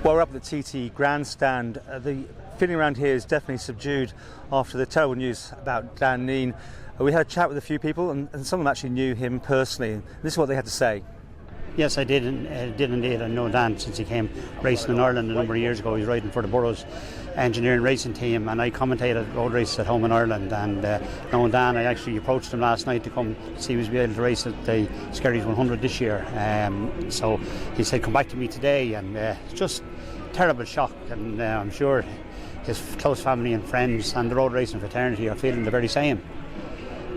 Well, we're up at the TT grandstand. The feeling around here is definitely subdued after the terrible news about Dan Kneen. We had a chat with a few people, and some of them actually knew him personally. This is what they had to say. Yes, I did indeed. I know Dan since he came racing in Ireland a number of years ago. He was riding for the Borough's engineering racing team, and I commentated road races at home in Ireland. And knowing Dan, I actually approached him last night to come see if he was able to race at the Skerries 100 this year. So he said, come back to me today, and it's just terrible shock. And I'm sure his close family and friends and the road racing fraternity are feeling the very same.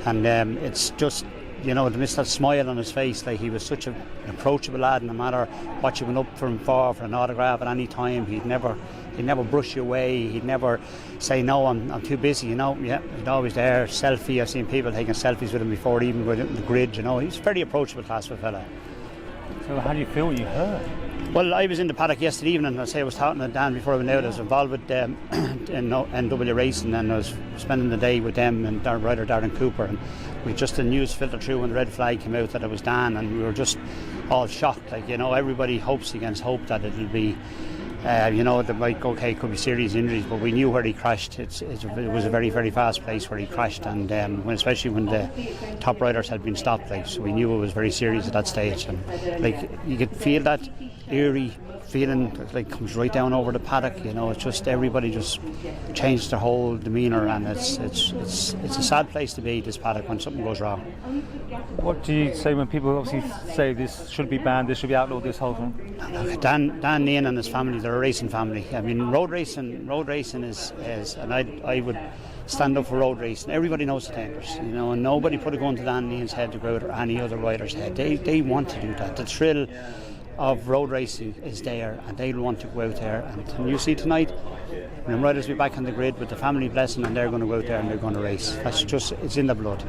And it's just, you know, to miss that smile on his face, like he was such an approachable lad. No matter what you went up for him for an autograph at any time, he'd never brush you away. He'd never say, no, I'm too busy, you know. Yeah, he'd always there. Selfie, I've seen people taking selfies with him before, even going in the grid, you know. He's a very approachable class of a fella. So how do you feel when you heard? Well, I was in the paddock yesterday evening. I was talking to Dan before I went out. I was involved with NW Racing, and I was spending the day with them and our rider Darren Cooper. And we just the news filtered through when the red flag came out that it was Dan, and we were just all shocked. Like, you know, everybody hopes against hope that it'll be, you know, that might okay, could be serious injuries, but we knew where he crashed. It was a very, very fast place where he crashed, and especially when the top riders had been stopped, like, so we knew it was very serious at that stage. And like, you could feel that eerie feeling like comes right down over the paddock. You know, it's just everybody just changed their whole demeanour, and it's a sad place to be, this paddock, when something goes wrong. What do you say when people obviously say this should be banned, this should be outlawed, this whole thing? Dan Kneen and his family, they're a racing family. I mean, road racing is and I would stand up for road racing. Everybody knows it's dangerous, you know, and nobody put a gun to Dan Kneen's head to go out, or any other rider's head. They want to do that. The thrill of road racing is there, and they'll want to go out there. And you see tonight, when riders will be back on the grid with the family blessing, and they're going to go out there and they're going to race. That's just, it's in the blood.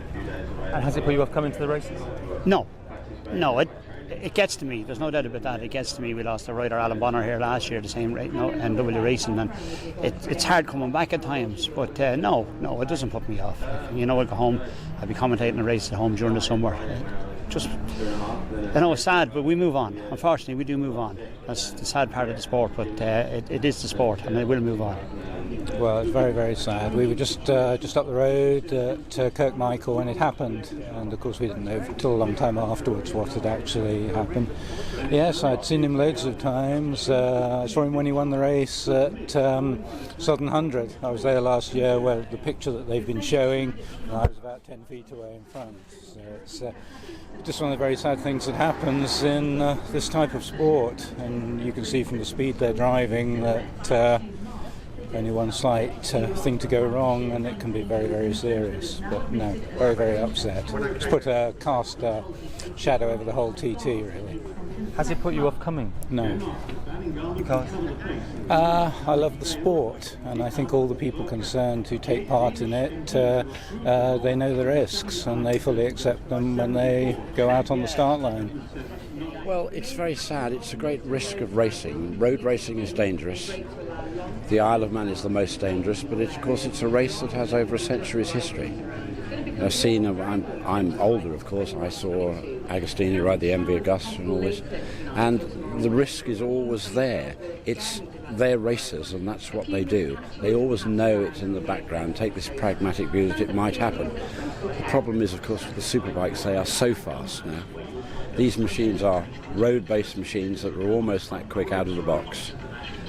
And has it put you off coming to the races? No, it gets to me. There's no doubt about that. It gets to me. We lost a rider, Alan Bonner, here last year, the same rate, NW Racing, and it's hard coming back at times. But no, it doesn't put me off. You know, I'll go home. I'll be commentating a race at home during the summer. Just, I know it's sad, but we move on. Unfortunately, we do move on. That's the sad part of the sport, but it is the sport, and it will move on. Well, it's very, very sad. We were just up the road at Kirkmichael when it happened, and of course we didn't know until a long time afterwards what had actually happened. Yes, I'd seen him loads of times. I saw him when he won the race at Southern 100. I was there last year, where the picture that they've been showing, I was about 10 feet away in front. So it's just one of the very sad things that happens in this type of sport, and you can see from the speed they're driving that only one slight thing to go wrong and it can be very, very serious. But no, very, very upset. It's put a shadow over the whole TT, really. Has it put you off coming? No. Because? I love the sport, and I think all the people concerned who take part in it, they know the risks and they fully accept them when they go out on the start line. Well, it's very sad. It's a great risk of racing. Road racing is dangerous. The Isle of Man is the most dangerous, but of course it's a race that has over a century's history. I've seen, I'm older of course, I saw Agostini ride the MV Augusta and all this, and the risk is always there. They're racers and that's what they do. They always know it's in the background, take this pragmatic view that it might happen. The problem is of course with the superbikes, they are so fast now. These machines are road-based machines that are almost that quick out of the box.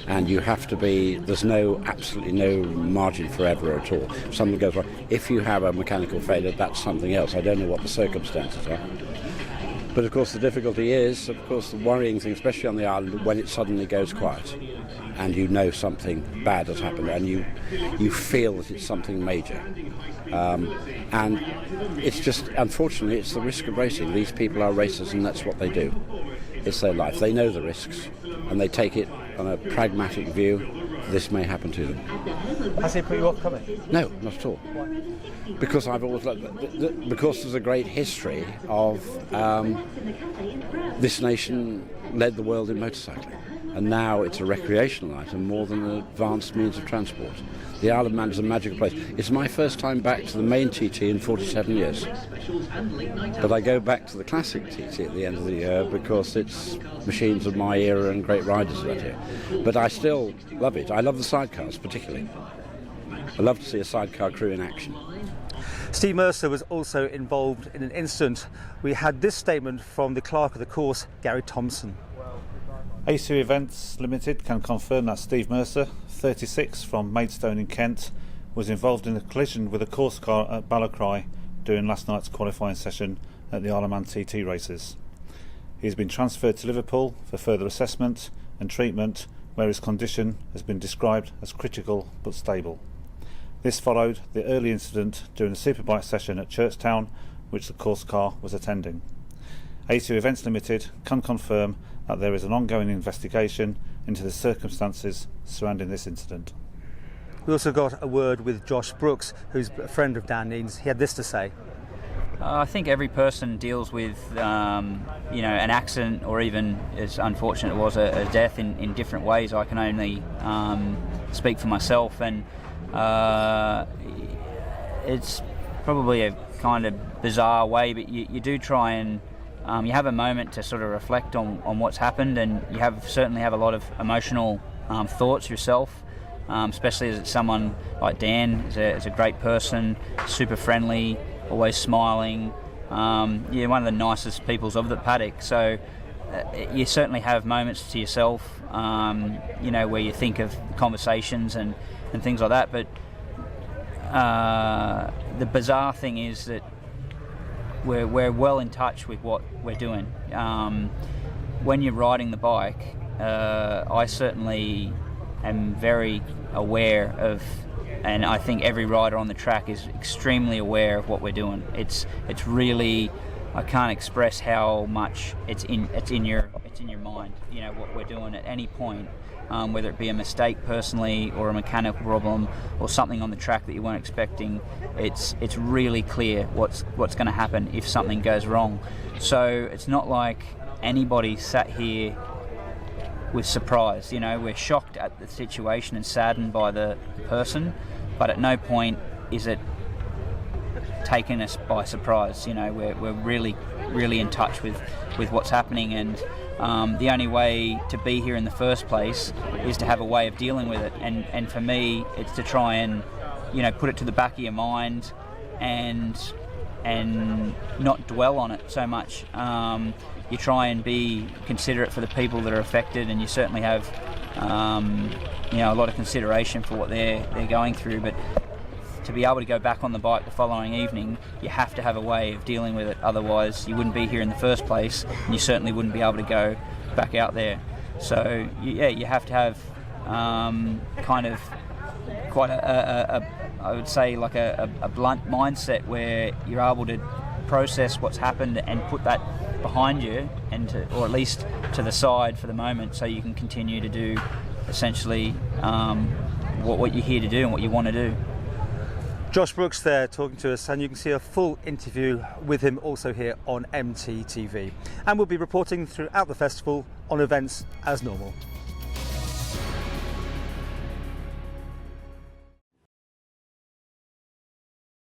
And you have to be, there's absolutely no margin for error at all. If something goes wrong, if you have a mechanical failure, that's something else. I don't know what the circumstances are. But of course the difficulty is, of course the worrying thing, especially on the island, when it suddenly goes quiet and you know something bad has happened and you feel that it's something major. And it's just, unfortunately, it's the risk of racing. These people are racers and that's what they do. It's their life. They know the risks and they take it on a pragmatic view. This may happen to them. Has it put you off coming? No, not at all. Why? Because I've always because there's a great history of this nation led the world in motorcycling. and now it's a recreational item more than an advanced means of transport. The Isle of Man is a magical place. It's my first time back to the main TT in 47 years. But I go back to the classic TT at the end of the year because it's machines of my era and great riders that year. But I still love it. I love the sidecars particularly. I love to see a sidecar crew in action. Steve Mercer was also involved in an incident. We had this statement from the clerk of the course, Gary Thompson. A2 Events Limited can confirm that Steve Mercer, 36, from Maidstone in Kent, was involved in a collision with a course car at Ballacry during last night's qualifying session at the Isle of Man TT races. He has been transferred to Liverpool for further assessment and treatment, where his condition has been described as critical but stable. This followed the early incident during the Superbike session at Churchtown, which the course car was attending. A2 Events Limited can confirm that there is an ongoing investigation into the circumstances surrounding this incident. We also got a word with Josh Brooks, who's a friend of Dan Kneen's. He had this to say. I think every person deals with, an accident, or even, as unfortunate it was, a death in different ways. I can only speak for myself, and it's probably a kind of bizarre way, but you do try and you have a moment to sort of reflect on what's happened, and you certainly have a lot of emotional thoughts yourself, especially as someone like Dan is a great person, super friendly, always smiling, one of the nicest peoples of the paddock. So you certainly have moments to yourself, where you think of conversations and things like that. But the bizarre thing is that we're well in touch with what we're doing. When you're riding the bike, I certainly am very aware of, and I think every rider on the track is extremely aware of what we're doing. It's really, I can't express how much it's in your mind. What we're doing at any point, whether it be a mistake personally or a mechanical problem or something on the track that you weren't expecting. It's really clear what's going to happen if something goes wrong. So it's not like anybody sat here with surprise. We're shocked at the situation and saddened by the person, but at no point is it taken us by surprise. We're really, really in touch with what's happening, and the only way to be here in the first place is to have a way of dealing with it. And for me, it's to try and put it to the back of your mind and not dwell on it so much. You try and be considerate for the people that are affected, and you certainly have a lot of consideration for what they're going through. But to be able to go back on the bike the following evening, you have to have a way of dealing with it. Otherwise, you wouldn't be here in the first place, and you certainly wouldn't be able to go back out there. So, you have to have kind of quite I would say like a blunt mindset where you're able to process what's happened and put that behind you, or at least to the side for the moment, so you can continue to do essentially what you're here to do and what you want to do. Josh Brooks there talking to us, and you can see a full interview with him also here on MT-TV. And we'll be reporting throughout the festival on events as normal.